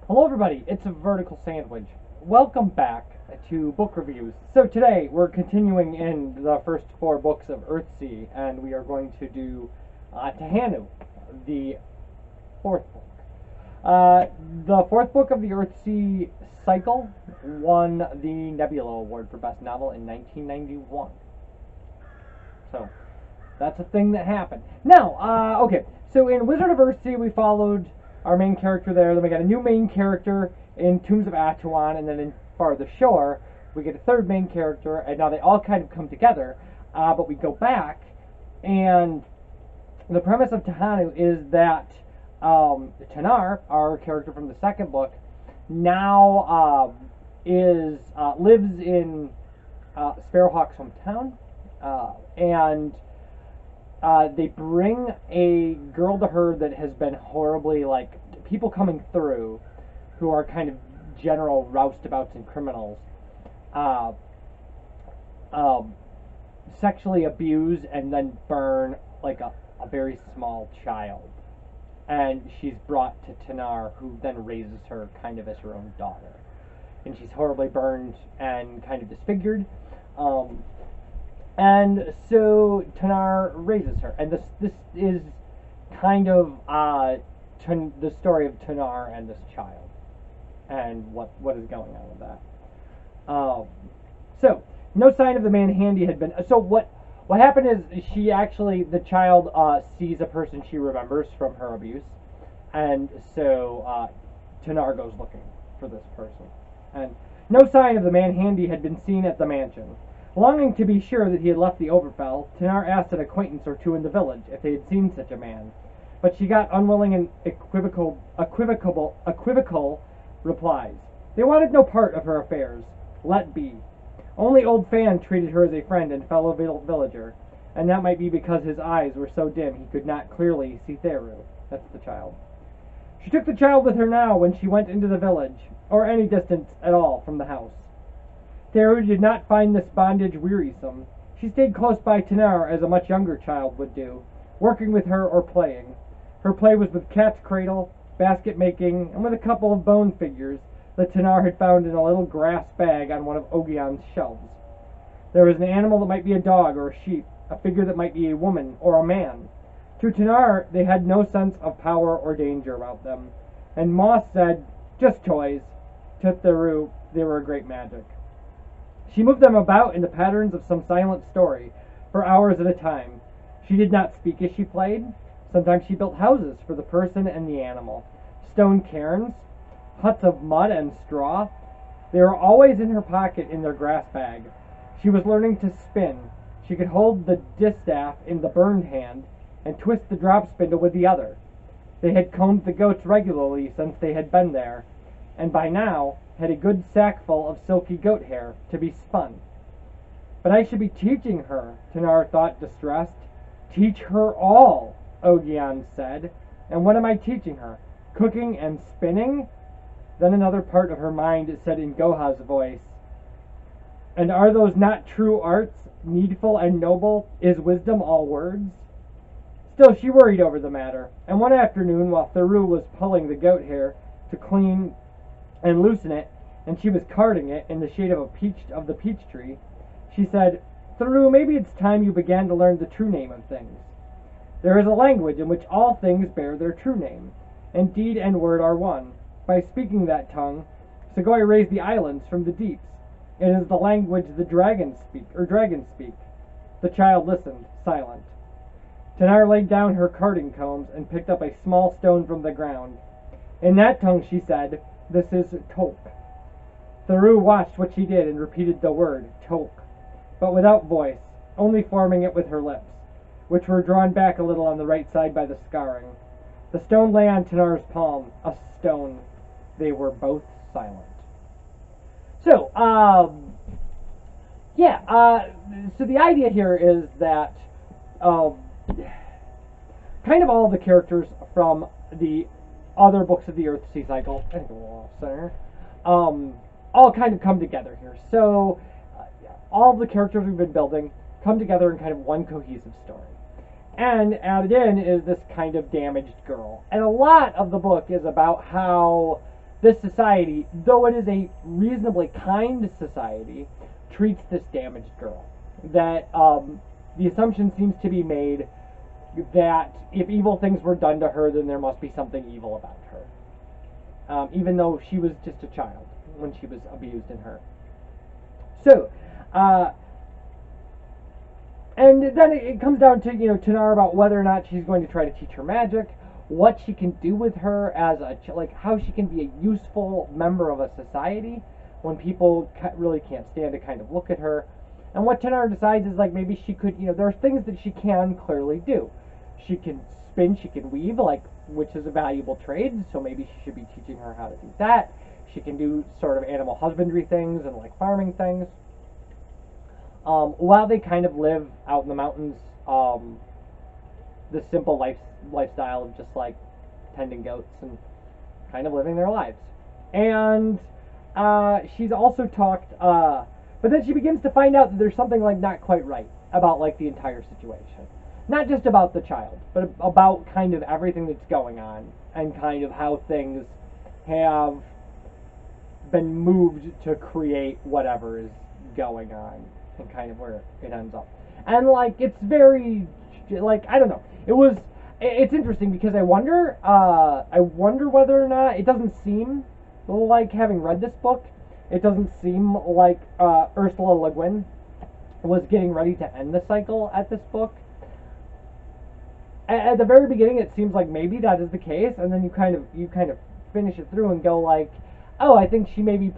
Hello everybody, it's a vertical sandwich. Welcome back to book reviews. So today we're continuing in the first four books of Earthsea, and we are going to do Tehanu, the fourth book. The fourth book of the Earthsea cycle won the Nebula Award for Best Novel in 1991. So that's a thing that happened. Now, okay, so in Wizard of Earthsea we followed our main character there. Then we got a new main character in Tombs of Atuan, and then in Far of the Shore, we get a third main character, and now they all kind of come together. But we go back, and the premise of Tehanu is that Tanar, our character from the second book, now lives in Sparrowhawk's hometown, and they bring a girl to her that has been horribly, people coming through who are kind of general roustabouts and criminals, uh, sexually abuse and then burn a very small child. And she's brought to Tanar, who then raises her kind of as her own daughter. And she's horribly burned and kind of disfigured. And so Tanar raises her, and this is kind of the story of Tanar and this child, and what is going on with that. So no sign of the man Handy had been. So what happened is the child sees a person she remembers from her abuse, and so Tanar goes looking for this person, and no sign of the man Handy had been seen at the mansion. Longing to be sure that he had left the Overfell, Tanar asked an acquaintance or two in the village if they had seen such a man, but she got unwilling and equivocal replies. They wanted no part of her affairs. Let be. Only old Fan treated her as a friend and fellow villager, and that might be because his eyes were so dim he could not clearly see Theru. That's the child. She took the child with her now when she went into the village, or any distance at all from the house. Theru did not find this bondage wearisome. She stayed close by Tanar as a much younger child would do, working with her or playing. Her play was with cat's cradle, basket making, and with a couple of bone figures that Tanar had found in a little grass bag on one of Ogion's shelves. There was an animal that might be a dog or a sheep, a figure that might be a woman or a man. To Tanar, they had no sense of power or danger about them, and Moss said, just toys. To Theru, they were a great magic. She moved them about in the patterns of some silent story, for hours at a time. She did not speak as she played. Sometimes she built houses for the person and the animal, stone cairns, huts of mud and straw. They were always in her pocket in their grass bag. She was learning to spin. She could hold the distaff in the burned hand and twist the drop spindle with the other. They had combed the goats regularly since they had been there, and by now had a good sackful of silky goat hair to be spun. But I should be teaching her, Tanar thought, distressed. Teach her all, Ogion said. And what am I teaching her? Cooking and spinning? Then another part of her mind said in Goha's voice, and are those not true arts, needful and noble? Is wisdom all words? Still, she worried over the matter, and one afternoon, while Theru was pulling the goat hair to clean and loosen it, and she was carding it in the shade of the peach tree, she said, Theru, maybe it's time you began to learn the true name of things. There is a language in which all things bear their true name, and deed and word are one. By speaking that tongue, Segoy raised the islands from the deeps. It is the language the dragons speak. The child listened, silent. Tanar laid down her carding combs and picked up a small stone from the ground. In that tongue, she said, this is Tolk. Theru watched what she did and repeated the word, Tolk, but without voice, only forming it with her lips, which were drawn back a little on the right side by the scarring. The stone lay on Tanar's palm, a stone. They were both silent. So, so the idea here is that kind of all the characters from the other books of the Earthsea cycle, I think a little off center, all kind of come together here. So all the characters we've been building come together in kind of one cohesive story. And added in is this kind of damaged girl. And a lot of the book is about how this society, though it is a reasonably kind society, treats this damaged girl. That the assumption seems to be made that if evil things were done to her, then there must be something evil about her, even though she was just a child when she was abused in her. So, and then it comes down to, Tanar about whether or not she's going to try to teach her magic, what she can do with her as how she can be a useful member of a society when people really can't stand to kind of look at her. And what Tanar decides is, maybe she could, there are things that she can clearly do. She can spin, she can weave, which is a valuable trade, so maybe she should be teaching her how to do that. She can do sort of animal husbandry things and, farming things. While they kind of live out in the mountains, this simple lifestyle of just, tending goats and kind of living their lives. And she's also talked, but then she begins to find out that there's something, not quite right about, the entire situation. Not just about the child, but about kind of everything that's going on and kind of how things have been moved to create whatever is going on and kind of where it ends up. And, it's very, I don't know. It's interesting because I wonder whether or not, it doesn't seem like, having read this book, it doesn't seem like Ursula Le Guin was getting ready to end the cycle at this book. At the very beginning, it seems like maybe that is the case, and then you kind of finish it through and go oh, I think she maybe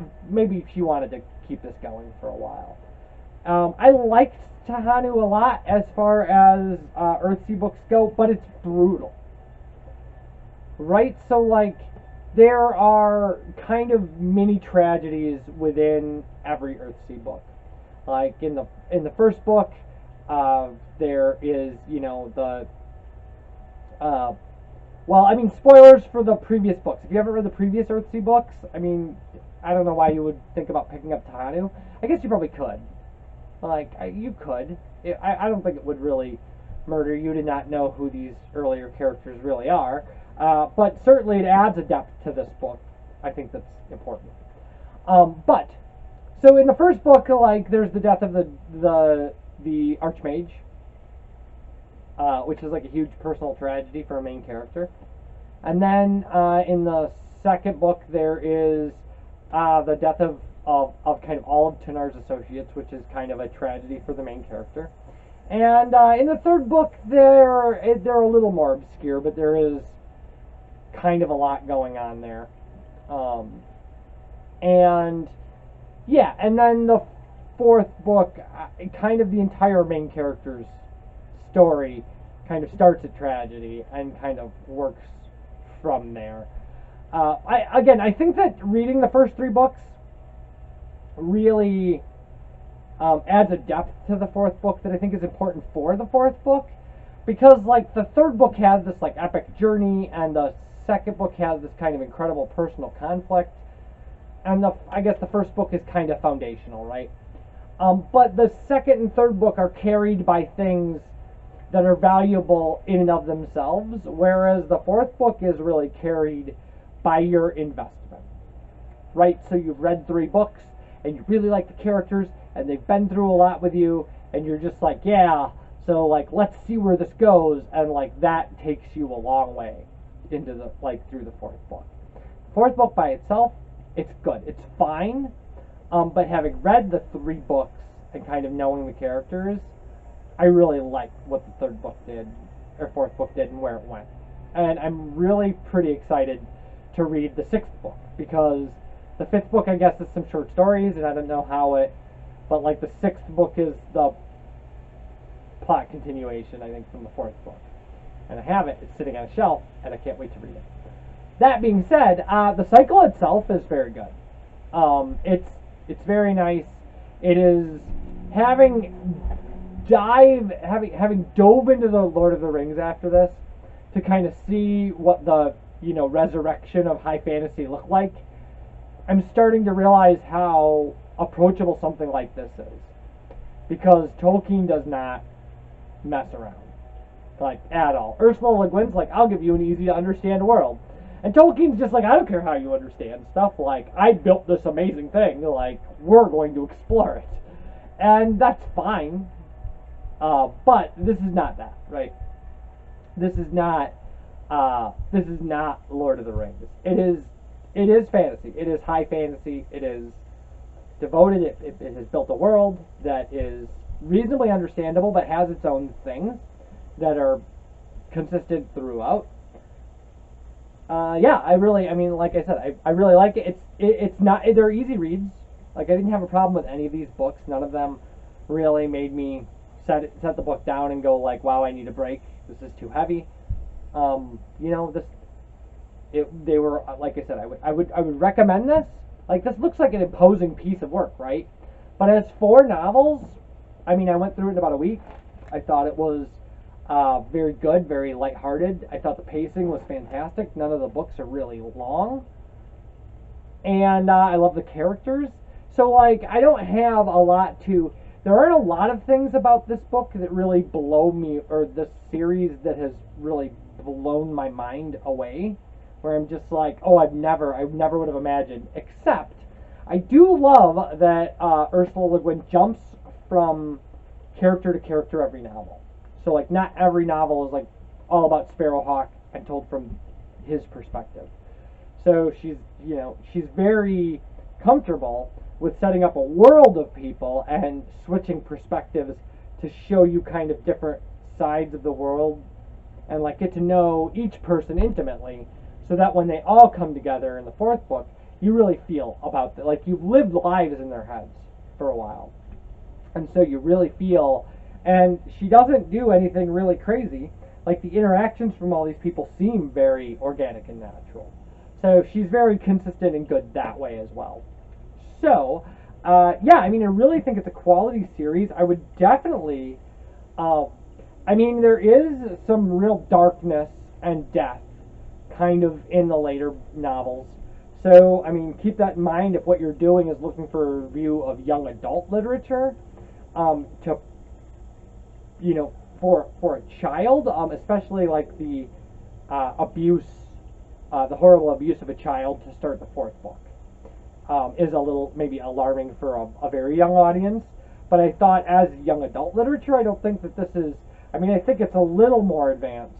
she wanted to keep this going for a while. I liked Tehanu a lot as far as Earthsea books go, but it's brutal, right? So there are kind of mini tragedies within every Earthsea book. In the first book, there is spoilers for the previous books. If you haven't read the previous Earthsea books, I don't know why you would think about picking up Tehanu. I guess you probably could. You could. I don't think it would really murder you to not know who these earlier characters really are. But certainly it adds a depth to this book. I think that's important. So in the first book, there's the death of the Archmage, which is a huge personal tragedy for a main character. And then in the second book, there is the death of kind of all of Tanar's associates, which is kind of a tragedy for the main character. And in the third book, they're a little more obscure, but there is kind of a lot going on there. And then the fourth book, kind of the entire main character's story kind of starts a tragedy and kind of works from there. I think that reading the first three books really adds a depth to the fourth book that I think is important for the fourth book, because the third book has this epic journey, and the second book has this kind of incredible personal conflict, and I guess the first book is kind of foundational, right? But the second and third book are carried by things that are valuable in and of themselves, whereas the fourth book is really carried by your investment, right? So you've read three books, and you really like the characters, and they've been through a lot with you, and you're just yeah, so let's see where this goes, and that takes you a long way into the through the fourth book. Fourth book by itself, it's good, it's fine, but having read the three books and kind of knowing the characters, I really like what the third book did, or fourth book did, and where it went. And I'm really pretty excited to read the sixth book, because the fifth book, I guess, is some short stories, and I don't know how it, but the sixth book is the plot continuation, I think, from the fourth book. And I have it, it's sitting on a shelf, and I can't wait to read it. That being said, the cycle itself is very good. It's very nice. It is having dove into the Lord of the Rings after this to kind of see what the resurrection of high fantasy looked like. I'm starting to realize how approachable something like this is, because Tolkien does not mess around at all. Ursula Le Guin's I'll give you an easy to understand world, And Tolkien's just like, I don't care how you understand stuff. Like, I built this amazing thing. Like, we're going to explore it. And that's fine. But this is not that, right? This is not Lord of the Rings. It is fantasy. It is high fantasy. It is devoted. It has built a world that is reasonably understandable, but has its own things that are consistent throughout. Yeah, like I said, I really like it. It's not, they're easy reads. Like, I didn't have a problem with any of these books. None of them really made me set the book down and go like, wow, I need a break. This is too heavy. They were, like I said, I would recommend this. Like, this looks like an imposing piece of work, right? But as 4 novels, I mean, I went through it in about a week. I thought it was very good, very lighthearted. I thought the pacing was fantastic. None of the books are really long. And I love the characters. So, like, I don't have a lot to... There aren't a lot of things about this book that really blow me, or this series that has really blown my mind away, where I'm just like, oh, I never would have imagined. Except, I do love that Ursula Le Guin jumps from character to character every novel. So, like, not every novel is, like, all about Sparrowhawk and told from his perspective. So she's very comfortable with setting up a world of people and switching perspectives to show you kind of different sides of the world and, like, get to know each person intimately, so that when they all come together in the 4th book, you really feel about it. Like, you've lived lives in their heads for a while. And so you really feel, and she doesn't do anything really crazy. Like, the interactions from all these people seem very organic and natural. So she's very consistent and good that way as well. So, yeah, I mean, I really think it's a quality series. I would definitely, I mean, there is some real darkness and death kind of in the later novels. So, I mean, keep that in mind if what you're doing is looking for a review of young adult literature, for a child, especially like the abuse, the horrible abuse of a child to start the 4th book, is a little maybe alarming for a very young audience. But I thought, as young adult literature, I don't think that this is, I mean, I think it's a little more advanced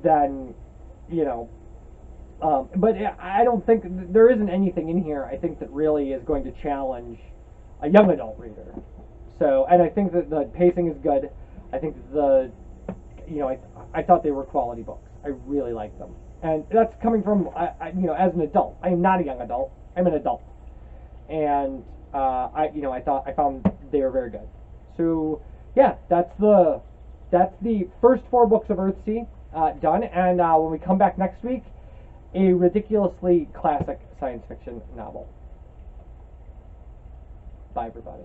than, but I don't think, there isn't anything in here, I think, that really is going to challenge a young adult reader. So, and I think that the pacing is good. I think that I thought they were quality books. I really like them. And that's coming from, as an adult. I am not a young adult. I'm an adult. And, I found they were very good. So, yeah, that's the first 4 books of Earthsea done. And when we come back next week, a ridiculously classic science fiction novel. Bye, everybody.